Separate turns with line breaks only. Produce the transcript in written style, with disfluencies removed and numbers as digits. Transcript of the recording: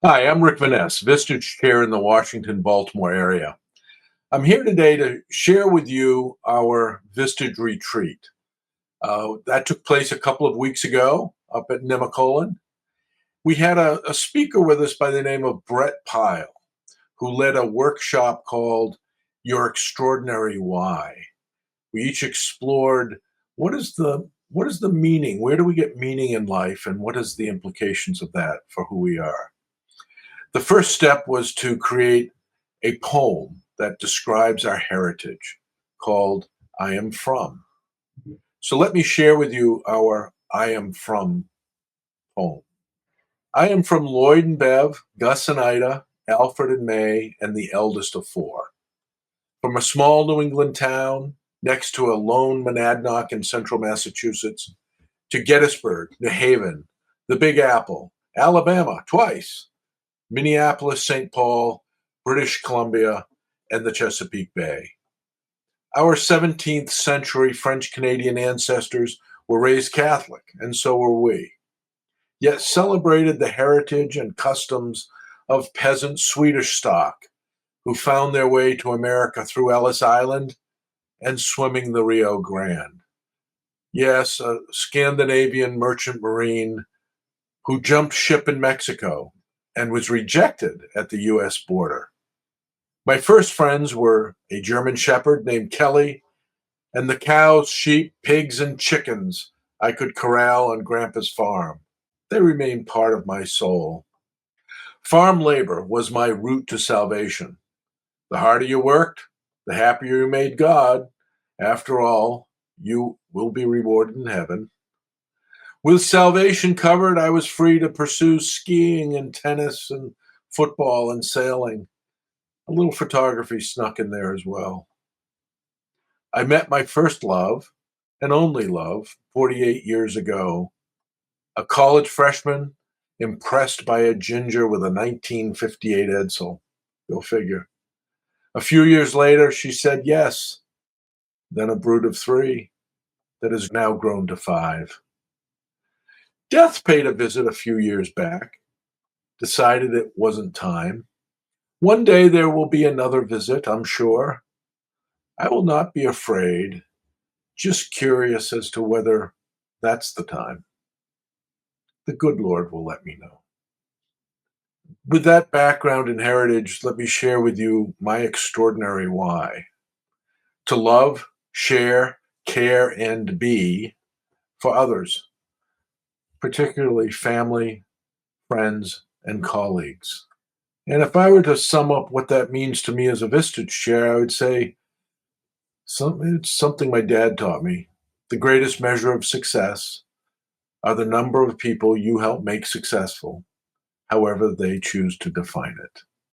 Hi, I'm Rick Vaness, Vistage Chair in the Washington, Baltimore area. I'm here today to share with you our Vistage retreat. That took place a couple of weeks ago up at Nemacolin. We had a speaker with us by the name of Brett Pyle, who led a workshop called Your Extraordinary Why. We each explored what is the meaning? Where do we get meaning in life, and what is the implications of that for who we are? The first step was to create a poem that describes our heritage called I Am From. So let me share with you our I Am From poem. I am from Lloyd and Bev, Gus and Ida, Alfred and May, and the eldest of four. From a small New England town next to a lone monadnock in central Massachusetts to Gettysburg, New Haven, the Big Apple, Alabama, twice, Minneapolis, St. Paul, British Columbia, and the Chesapeake Bay. Our 17th century French Canadian ancestors were raised Catholic, and so were we, yet celebrated the heritage and customs of peasant Swedish stock who found their way to America through Ellis Island and swimming the Rio Grande. Yes, a Scandinavian merchant marine who jumped ship in Mexico and was rejected at the US border. My first friends were a German shepherd named Kelly and the cows, sheep, pigs, and chickens I could corral on Grandpa's farm. They remain part of my soul. Farm labor was my route to salvation. The harder you worked, the happier you made God. After all, you will be rewarded in heaven. With salvation covered, I was free to pursue skiing and tennis and football and sailing. A little photography snuck in there as well. I met my first love and only love 48 years ago, a college freshman impressed by a ginger with a 1958 Edsel. Go figure. A few years later, she said yes, then a brood of three that has now grown to five. Death paid a visit a few years back, decided it wasn't time. One day there will be another visit, I'm sure. I will not be afraid, just curious as to whether that's the time. The good Lord will let me know. With that background and heritage, let me share with you my extraordinary why. To love, share, care, and be for others, particularly family, friends, and colleagues. And if I were to sum up what that means to me as a Vistage chair, I would say it's something my dad taught me. The greatest measure of success are the number of people you help make successful, however they choose to define it.